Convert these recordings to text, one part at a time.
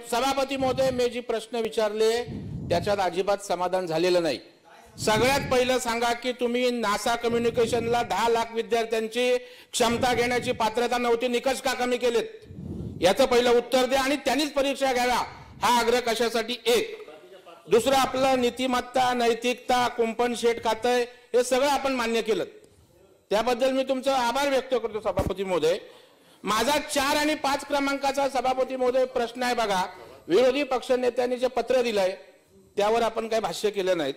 सभापती महोदय मी जी प्रश्न विचारले त्याच्यात अजिबात समाधान झालेलं नाही। सगळ्यात पहिलं सांगा की तुम्ही नासा कम्युनिकेशनला 10 लाख विद्यार्थ्यांची क्षमता घेण्याची पात्रता नव्हती, निकष का कमी केलेत याचं पहिलं उत्तर द्या आणि त्यांनीच परीक्षा घ्याव्या हा आग्रह कशासाठी। एक दुसरं आपलं नीतिमत्ता नैतिकता कुंपण शेट खातं हे सगळं आपण मान्य केलं, त्याबद्दल मी तुमचा आभार व्यक्त करतो सभापती महोदय। माझा 4 आणि 5 क्रमांकाचा सभापती महोदय प्रश्न आहे बघा, विरोधी पक्षनेत्यांनी जे पत्र दिलंय त्यावर आपण काही भाष्य केलं नाही।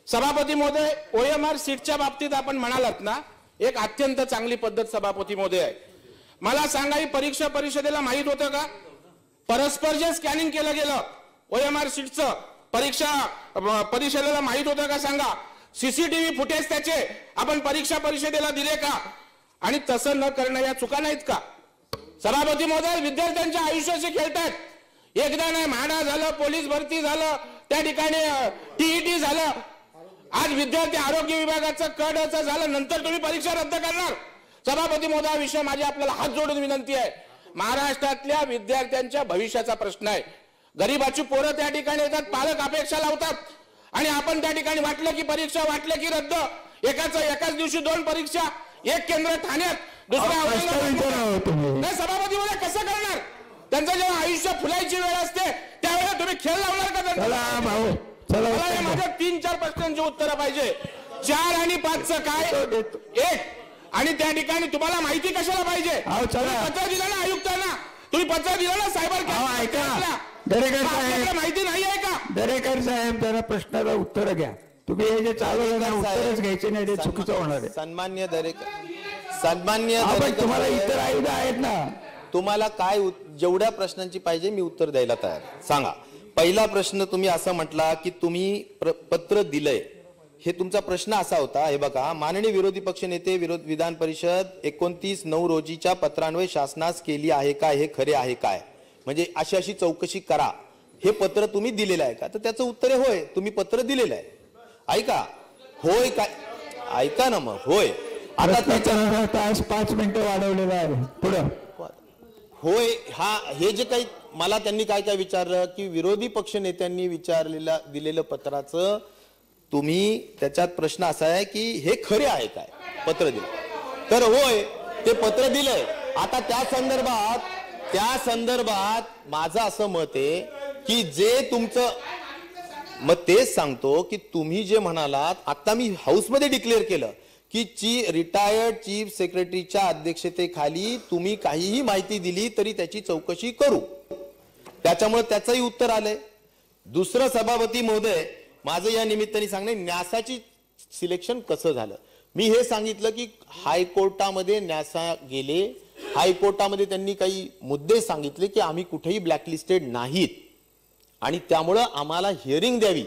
सभापती महोदय OMR सीटच्या बाबतीत आपण म्हणालात ना, एक अत्यंत चांगली पद्धत सभापती महोदय आहे। मला सांगा ही परीक्षा परिषदेला माहित होतं का? परस्पर जे स्कॅनिंग केलं गेलं OMR सीटचं परीक्षा परिषदेला माहित होतं का सांगा? CCTV फुटेज त्याचे आपण परीक्षा परिषदेला दिले का? आणि तसं न करणं या चुका नाहीत का? सभापती महोदय विद्यार्थ्यांच्या आयुष्याशी खेळतात। एकदा नाही म्हाडा झालं, पोलीस भरती झालं, त्या ठिकाणी TET झालं, आज विद्यार्थी आरोग्य विभागाचं कडचं झालं, नंतर तुम्ही परीक्षा रद्द करणार। सभापती महोदय विषय माझी आपल्याला हात जोडून विनंती आहे, महाराष्ट्रातल्या विद्यार्थ्यांच्या भविष्याचा प्रश्न आहे। गरीबाची पोरं त्या ठिकाणी येतात, पालक अपेक्षा लावतात आणि आपण त्या ठिकाणी वाटलं की परीक्षा वाटलं की रद्द, एकाच दिवशी 2 परीक्षा, एक केंद्र ठाण्यात दुसरा नाही। सभापती महोदय कसं करणार? त्यांचं जेव्हा आयुष्य फुलायची वेळ असते त्यावेळेला तुम्ही खेळ लावणार का? माझ्या 3-4 प्रश्नांची उत्तरं पाहिजे। 4 आणि 5चं काय? 1 आणि त्या ठिकाणी तुम्हाला माहिती कशाला पाहिजे? पत्र दिलं ना आयुक्तांना, तुम्ही पत्र दिलं ना सायबर माहिती नाही आहे का? दरेकर साहेब जरा प्रश्नाला उत्तर घ्या, तुम्ही हे जे चालू ना उत्तरच घ्यायचे नाही ते चुकीचं होणार आहे। सन्मान्य तुम्हाला इतर आयुध आहेत ना, तुम्हाला काय जेवढ्या प्रश्नांची पाहिजे मी उत्तर द्यायला तयार। सांगा, पहिला प्रश्न तुम्ही असं म्हटला की तुम्ही पत्र दिलंय, हे तुमचा प्रश्न असा होता। हे बघा, माननीय विरोधी पक्ष नेते विधान परिषद 29/9 रोजीच्या पत्रान्वये शासनास केली आहे का, हे खरे आहे काय, म्हणजे अशी चौकशी करा, हे पत्र तुम्ही दिलेलं आहे का? तर त्याचं उत्तर आहे होय, तुम्ही पत्र दिलेलं आहे। ऐका, होय काय? ऐका ना मग, होय। आता तास 5 मिनिटं वाढवलेला आहे पुढं। होय, हे जे काही मला त्यांनी काय काय विचारलं की विरोधी पक्ष नेत्यांनी दिलेलं पत्राचं तुम्ही त्याच्यात प्रश्न असा आहे की हे खरे आहे काय पत्र दिलं, तर होय ते पत्र दिलंय। आता त्या संदर्भात माझं असं मत आहे की जे तुमचं मग तेच सांगतो की तुम्ही जे म्हणालात, आता मी हाऊसमध्ये डिक्लेअर केलं की रिटायर्ड चीफ सेक्रेटरीच्या अध्यक्षतेखाली तुम्ही काहीही माहिती दिली तरी त्याची चौकशी करू, त्याच्यामुळे त्याचंही उत्तर आलंय। दुसरं सभापती महोदय माझं या निमित्ताने सांगणे, न्यासाची सिलेक्शन कसं झालं, मी हे सांगितलं की हायकोर्टामध्ये न्यासा गेले, हायकोर्टामध्ये त्यांनी काही मुद्दे सांगितले की आम्ही कुठेही ब्लॅकलिस्टेड नाहीत आणि त्यामुळं आम्हाला हिअरिंग द्यावी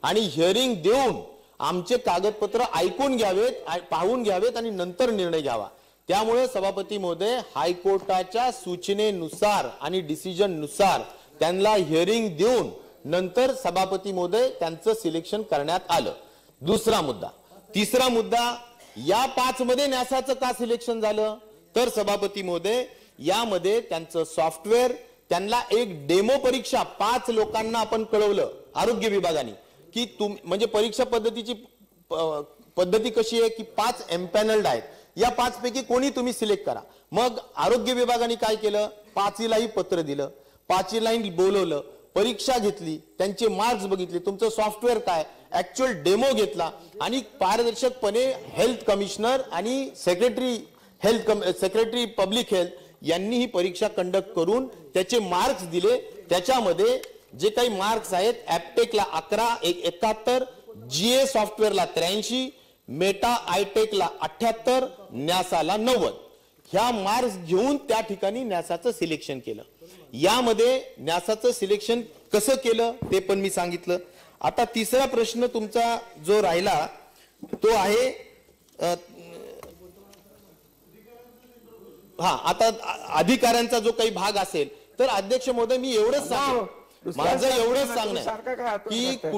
आणि हिअरिंग देऊन आमचे कागदपत्र ऐकून घ्यावेत, पाहून घ्यावेत आणि नंतर निर्णय घ्यावा। त्यामुळे सभापती महोदय हायकोर्टाच्या सूचनेनुसार आणि डिसिजन नुसार त्यांना हिअरिंग देऊन नंतर सभापती महोदय त्यांचं सिलेक्शन करण्यात आलं। दुसरा मुद्दा, तिसरा मुद्दा, या 5 मध्ये न्यासाचं का सिलेक्शन झालं, तर सभापती महोदय यामध्ये त्यांचं सॉफ्टवेअर, त्यांना एक डेमो परीक्षा 5 लोकांना आपण कळवलं आरोग्य विभागाने की म्हणजे परीक्षा पद्धती कशी आहे की 5 एम्पॅनल्ड आहेत, या 5 पैकी कोणी तुम्ही सिलेक्ट करा। मग आरोग्य विभागाने काय केलं, 5लाही पत्र दिलं, 5लाही बोलवलं, परीक्षा घेतली, त्यांचे मार्क्स बघितले, तुमचं सॉफ्टवेअर काय, ऍक्च्युअल डेमो घेतला आणि पारदर्शकपणे हेल्थ कमिशनर आणि सेक्रेटरी पब्लिक हेल्थ यांनी ही परीक्षा कंडक्ट करून त्याचे मार्क्स दिले। त्याच्यामध्ये जे काही मार्क्स आहेत, ऍपटेकला 11/71, GA सॉफ्टवेअरला 83, मेटा आयटेकला 78, न्यासाला 90, ह्या मार्क्स घेऊन त्या ठिकाणी न्यासाचं सिलेक्शन केलं। यामध्ये न्यासाचं सिलेक्शन कसं केलं ते पण मी सांगितलं। आता तिसरा प्रश्न तुमचा जो राहिला तो आहे आता अधिकाऱ्यांचा जो काही भाग असेल, तर अध्यक्ष महोदय मी एवढंच सांगतो माझं एवढंच सारखं काय सांगणं हातून की करताय?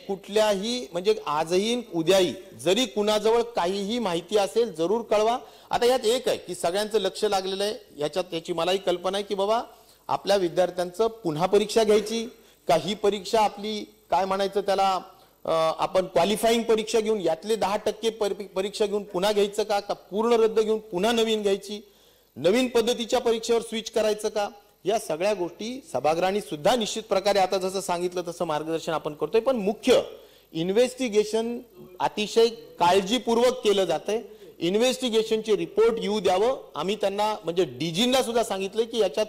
कुठल्याही म्हणजे आजही उद्याही जरी कुणाजवळ काहीही माहिती असेल जरूर कळवा. आता यात एक आहे की सगळ्यांचं लक्ष लागलेलं आहे याच्यात, याची मलाही कल्पना आहे की बाबा आपल्या विद्यार्थ्यांचं पुन्हा परीक्षा घ्यायची का, ही परीक्षा आपली काय म्हणायचं त्याला आपण क्वालिफाईंग परीक्षा घेऊन यातले 10% परीक्षा घेऊन पुन्हा घ्यायचं का पूर्ण रद्द घेऊन पुन्हा नवीन घ्यायची, नवीन पद्धतीच्या परीक्षेवर स्विच करायचं का, या सगळ्या गोष्टी सभागृहांनी सुद्धा निश्चित प्रकारे आता जसं सांगितलं तसं मार्गदर्शन आपण करतोय. पण मुख्य इन्व्हेस्टिगेशन अतिशय काळजीपूर्वक केलं जातंय. इन्व्हेस्टिगेशनचे रिपोर्ट येऊ द्यावं. आम्ही त्यांना म्हणजे डीजींना सुद्धा सांगितलंय की याच्यात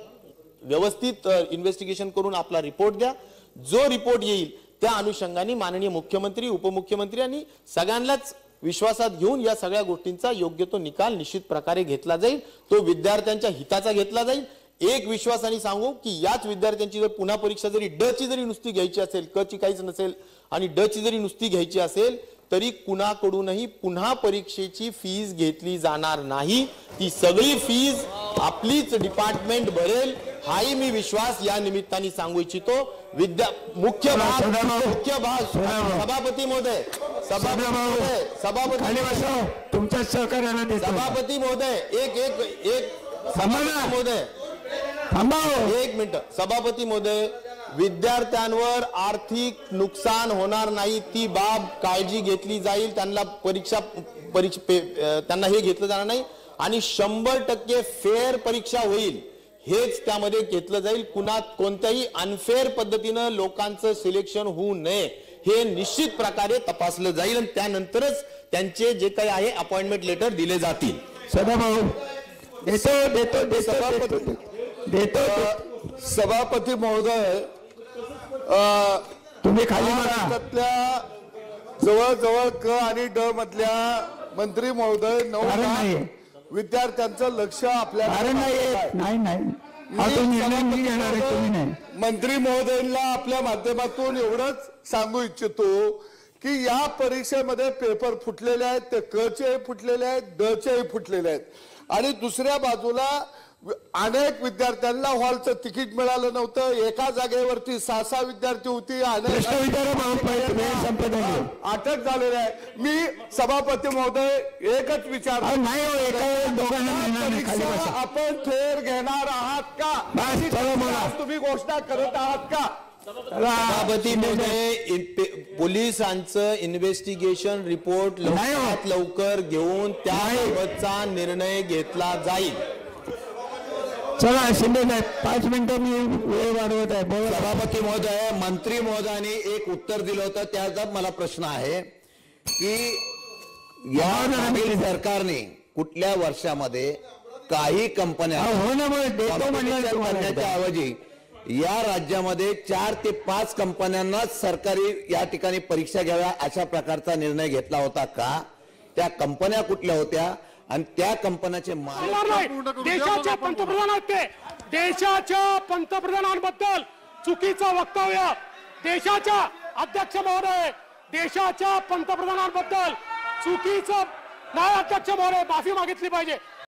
व्यवस्थित इन्व्हेस्टिगेशन करून आपला रिपोर्ट द्या. जो रिपोर्ट येईल त्या अनुषंगाने माननीय मुख्यमंत्री, उपमुख्यमंत्री आणि सगळ्यांनाच विश्वासात घेऊन या सगळ्या गोष्टींचा योग्य तो निकाल निश्चित प्रकारे घेतला जाईल. तो विद्यार्थ्यांच्या हिताचा घेतला जाईल. एक विश्वासाने सांगू की याच विद्यार्थ्यांची जर पुन्हा परीक्षा जरी ड ची जरी नुसती घ्यायची असेल, क ची काहीच नसेल आणि ड ची जरी नुसती घ्यायची असेल तरी कुणाकडूनही पुन्हा परीक्षेची फीज घेतली जाणार नाही. ती सगळी फीज आपलीच डिपार्टमेंट भरेल हाही मी विश्वास या निमित्ताने सांगू इच्छितो. मुख्य भाग सभापती महोदय, तुमच्या सहकार्याला देतो. सभापती महोदय एक महोदय एक मिनिट. सभापती महोदय, विद्यार्थ्यांवर आर्थिक नुकसान होणार नाही ती बाब काळजी घेतली जाईल. त्यांना परीक्षा त्यांना हे घेतलं जाणार नाही आणि 100% फेअर परीक्षा होईल हेच त्यामध्ये घेतलं जाईल. कोणत्याही अनफेअर पद्धतीनं लोकांचं सिलेक्शन होऊ नये हे निश्चित प्रकारे तपासलं जाईल आणि त्यानंतरच त्यांचे जे काही आहे अपॉइंटमेंट लेटर दिले जातील. सदाभाऊ देतो. सभापती महोदय, तुम्ही खाली बघा. महाराष्ट्रातल्या जवळजवळ क आणि ड मधल्या मंत्री महोदय 9 विद्यार्थ्यांचं लक्ष आपल्या मंत्री महोदयांना आपल्या माध्यमातून एवढंच सांगू इच्छितो की या परीक्षेमध्ये पेपर फुटलेले आहेत, ते क चे फुटलेले आहेत, ड चे फुटलेले आहेत आणि दुसऱ्या बाजूला अनेक विद्यार्थ्यांना हॉलचं तिकीट मिळालं नव्हतं. एका जागेवरती 6 विद्यार्थी होती. अटक झालेली आहे. मी सभापती महोदय एकच विचार आपण फेर घेणार आहात का, तुम्ही घोषणा करत आहात का? सभापती महोदय, पोलिसांचं इन्व्हेस्टिगेशन रिपोर्ट लवकरात लवकर घेऊन त्याबाबतचा निर्णय घेतला जाईल. चला शिंदे साहेब 5 मिनिटं मी वेळ वाढवत आहे. सभापती महोदय, मंत्री महोदयांनी एक उत्तर दिलं होतं त्याचा मला प्रश्न आहे की या सरकारने कुठल्या वर्षामध्ये काही कंपन्या म्हणण्याच्या ऐवजी या राज्यामध्ये 4 ते 5 कंपन्यांनाच सरकारी या ठिकाणी परीक्षा घ्याव्या अशा प्रकारचा निर्णय घेतला होता का? त्या कंपन्या कुठल्या होत्या आणि त्या कंपन्याचे मालक? देशाचे पंतप्रधान होते. देशाच्या पंतप्रधानांबद्दल चुकीचं वक्तव्य, देशाच्या अध्यक्ष महोदय, देशाच्या पंतप्रधानांबद्दल चुकीचं नाही. अध्यक्ष महोदय माफी मागितली पाहिजे.